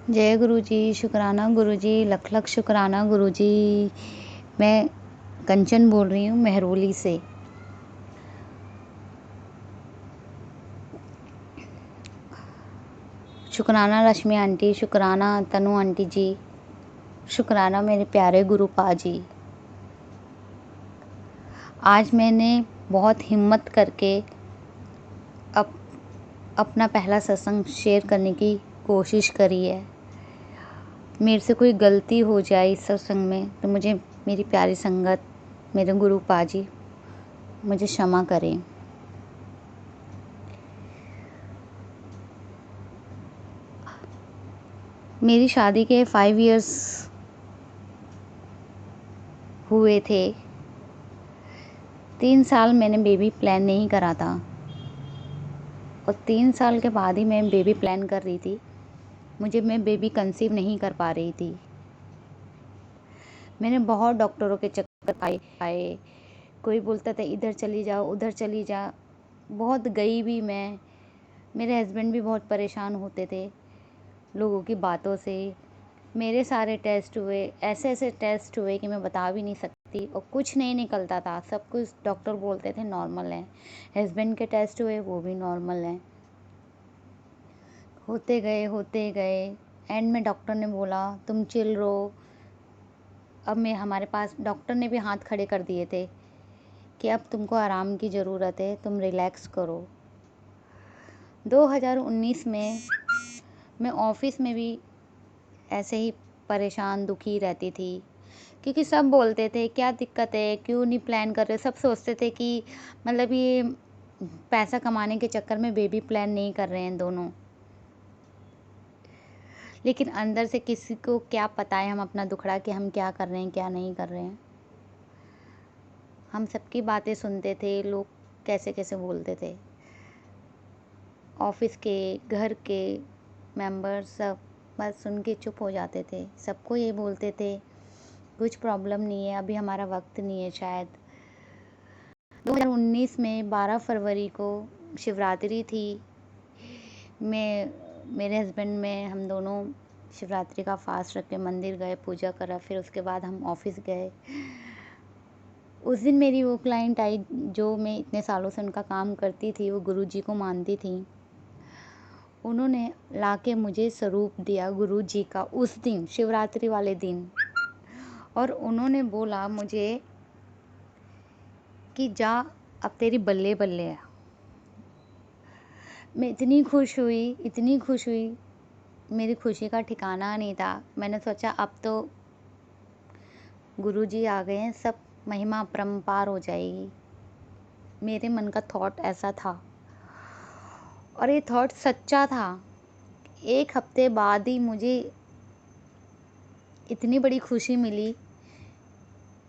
जय गुरु जी, शुकराना गुरु जी, लख लख शुकराना गुरु जी। मैं कंचन बोल रही हूँ मेहरौली से। शुकराना रश्मि आंटी, शुकराना तनु आंटी जी, शुकराना मेरे प्यारे गुरु पा जी। आज मैंने बहुत हिम्मत करके अपना पहला सत्संग शेयर करने की कोशिश करी है। मेरे से कोई गलती हो जाए इस सत्संग में तो मुझे मेरी प्यारी संगत, मेरे गुरु पा जी मुझे क्षमा करें। मेरी शादी के 5 इयर्स हुए थे। 3 साल मैंने बेबी प्लान नहीं करा था और 3 साल के बाद ही मैं बेबी प्लान कर रही थी। मैं बेबी कंसीव नहीं कर पा रही थी। मैंने बहुत डॉक्टरों के चक्कर खाए। कोई बोलता था इधर चली जाओ, उधर चली जा। बहुत गई भी मैं। मेरे हस्बैंड भी बहुत परेशान होते थे लोगों की बातों से। मेरे सारे टेस्ट हुए, ऐसे टेस्ट हुए कि मैं बता भी नहीं सकती और कुछ नहीं निकलता था। सब कुछ डॉक्टर बोलते थे नॉर्मल है। हस्बैंड के टेस्ट हुए, वो भी नॉर्मल हैं। होते गए एंड में डॉक्टर ने बोला तुम चिल रहो। अब मैं हमारे पास डॉक्टर ने भी हाथ खड़े कर दिए थे कि अब तुमको आराम की ज़रूरत है, तुम रिलैक्स करो। 2019 में मैं ऑफिस में भी ऐसे ही परेशान दुखी रहती थी क्योंकि सब बोलते थे क्या दिक्कत है, क्यों नहीं प्लान कर रहे। सब सोचते थे कि मतलब ये पैसा कमाने के चक्कर में बेबी प्लान नहीं कर रहे हैं दोनों। लेकिन अंदर से किसी को क्या पता है हम अपना दुखड़ा कि हम क्या कर रहे हैं, क्या नहीं कर रहे हैं। हम सबकी बातें सुनते थे, लोग कैसे कैसे बोलते थे। ऑफिस के, घर के मेंबर सब बस सुन के चुप हो जाते थे। सबको ये बोलते थे कुछ प्रॉब्लम नहीं है, अभी हमारा वक्त नहीं है शायद। 2019 में 12 फरवरी को शिवरात्रि थी। मेरे हस्बैंड में हम दोनों शिवरात्रि का फास्ट रख के मंदिर गए, पूजा करा, फिर उसके बाद हम ऑफिस गए। उस दिन मेरी वो क्लाइंट आई जो मैं इतने सालों से उनका काम करती थी, वो गुरुजी को मानती थी। उन्होंने लाके मुझे स्वरूप दिया गुरुजी का उस दिन, शिवरात्रि वाले दिन। और उन्होंने बोला मुझे कि जा अब तेरी बल्ले बल्ले है। मैं इतनी खुश हुई, मेरी खुशी का ठिकाना नहीं था। मैंने सोचा अब तो गुरुजी आ गए हैं, सब महिमा अपरंपार हो जाएगी। मेरे मन का थॉट ऐसा था और ये थॉट सच्चा था। 1 हफ्ते बाद ही मुझे इतनी बड़ी खुशी मिली,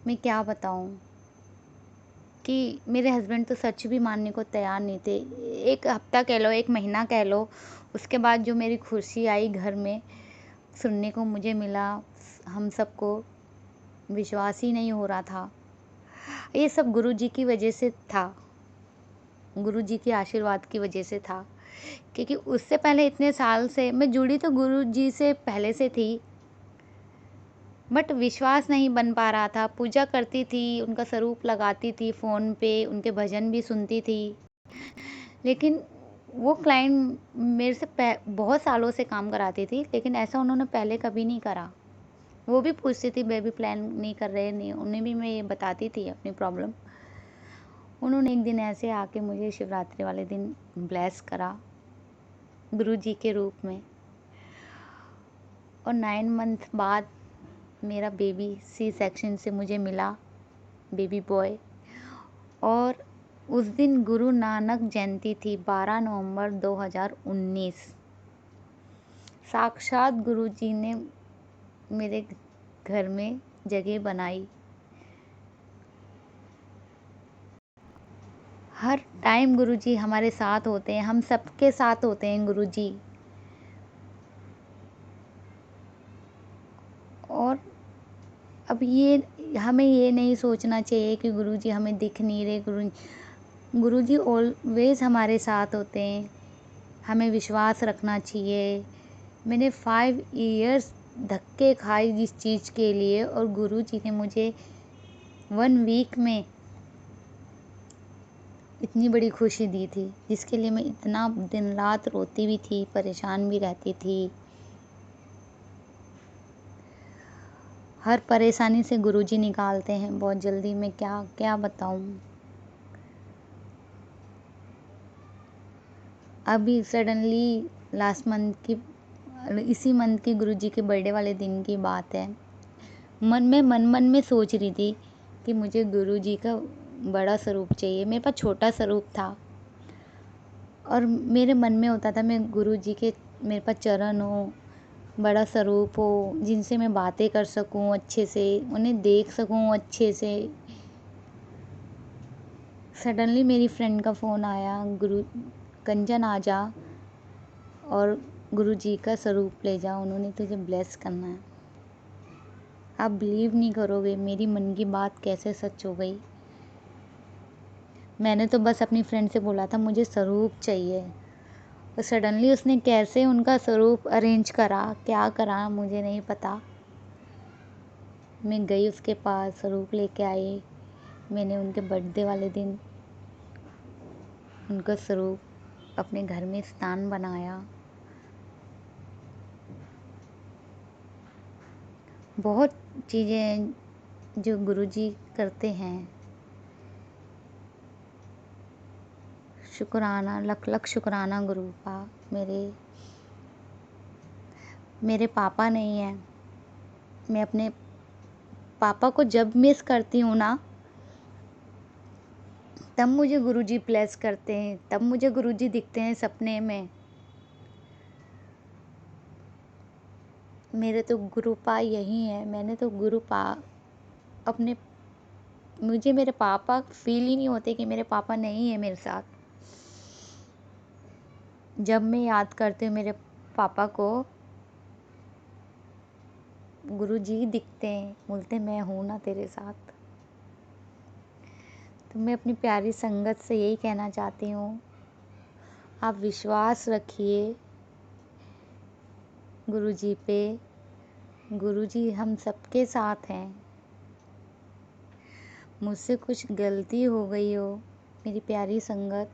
मैं क्या बताऊं। कि मेरे हस्बैंड तो सच भी मानने को तैयार नहीं थे। 1 हफ्ता कह लो, 1 महीना कह लो, उसके बाद जो मेरी खुशी आई घर में सुनने को मुझे मिला, हम सबको विश्वास ही नहीं हो रहा था। ये सब गुरुजी की वजह से था, गुरुजी के आशीर्वाद की वजह से था। क्योंकि उससे पहले इतने साल से मैं जुड़ी तो गुरुजी से पहले से थी, बट विश्वास नहीं बन पा रहा था। पूजा करती थी, उनका स्वरूप लगाती थी फ़ोन पे, उनके भजन भी सुनती थी। लेकिन वो क्लाइंट मेरे से बहुत सालों से काम कराती थी, लेकिन ऐसा उन्होंने पहले कभी नहीं करा। वो भी पूछती थी बेबी प्लान नहीं कर रहे, नहीं, उन्हें भी मैं ये बताती थी अपनी प्रॉब्लम। उन्होंने एक दिन ऐसे आके मुझे शिवरात्रि वाले दिन ब्लेस करा गुरुजी के रूप में। और 9 मंथ बाद मेरा बेबी सी सेक्शन से मुझे मिला, बेबी बॉय। और उस दिन गुरु नानक जयंती थी, 12 नवंबर 2019। साक्षात गुरुजी ने मेरे घर में जगह बनाई। हर टाइम गुरुजी हमारे साथ होते हैं, हम सबके साथ होते हैं गुरुजी। और अब ये हमें ये नहीं सोचना चाहिए कि गुरुजी हमें दिख नहीं रहे। गुरुजी ऑलवेज हमारे साथ होते हैं। हमें विश्वास रखना चाहिए मैंने 5 इयर्स धक्के खाए जिस चीज़ के लिए, और गुरुजी ने मुझे 1 वीक में इतनी बड़ी खुशी दी थी, जिसके लिए मैं इतना दिन रात रोती भी थी, परेशान भी रहती थी। हर परेशानी से गुरुजी निकालते हैं बहुत जल्दी। मैं क्या क्या बताऊँ। अभी सडनली इसी मंथ की गुरुजी के बर्थडे वाले दिन की बात है। मन में सोच रही थी कि मुझे गुरुजी का बड़ा स्वरूप चाहिए। मेरे पास छोटा स्वरूप था, और मेरे मन में होता था मैं गुरुजी के, मेरे पास चरण हो, बड़ा स्वरूप हो, जिनसे मैं बातें कर सकूं अच्छे से, उन्हें देख सकूं अच्छे से। सडनली मेरी फ्रेंड का फ़ोन आया, कंचन आ जा और गुरुजी का स्वरूप ले जा, उन्होंने तुझे ब्लेस करना है। आप बिलीव नहीं करोगे मेरी मन की बात कैसे सच हो गई। मैंने तो बस अपनी फ्रेंड से बोला था मुझे स्वरूप चाहिए, और सडनली उसने कैसे उनका स्वरूप अरेंज करा, क्या करा मुझे नहीं पता। मैं गई उसके पास, स्वरूप लेके आई। मैंने उनके बर्थडे वाले दिन उनका स्वरूप अपने घर में स्थान बनाया। बहुत चीज़ें जो गुरुजी करते हैं, शुक्राना, लख लख शुक्राना गुरु का। मेरे पापा नहीं हैं। मैं अपने पापा को जब मिस करती हूँ ना, तब मुझे गुरुजी ब्लेस करते हैं, तब मुझे गुरुजी दिखते हैं सपने में। मेरे तो गुरुपा यही है। मैंने तो गुरुपा अपने, मुझे मेरे पापा फील ही नहीं होते कि मेरे पापा नहीं है मेरे साथ। जब मैं याद करती हूँ मेरे पापा को, गुरुजी दिखते हैं, बोलते मैं हूँ ना तेरे साथ। तो मैं अपनी प्यारी संगत से यही कहना चाहती हूँ, आप विश्वास रखिए गुरुजी पे। गुरुजी हम सबके साथ हैं। मुझसे कुछ गलती हो गई हो, मेरी प्यारी संगत,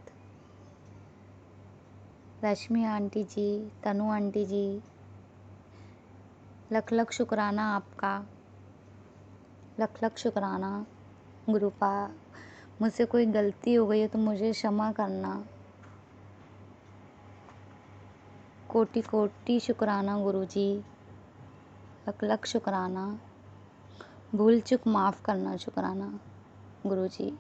रश्मि आंटी जी, तनु आंटी जी, लख लख शुक्राना आपका, लख लख शुक्राना गुरुपा। मुझसे कोई गलती हो गई है तो मुझे क्षमा करना। कोटि कोटि शुक्राना गुरुजी, लख लख शुक्राना। भूल चूक माफ़ करना शुक्राना गुरुजी।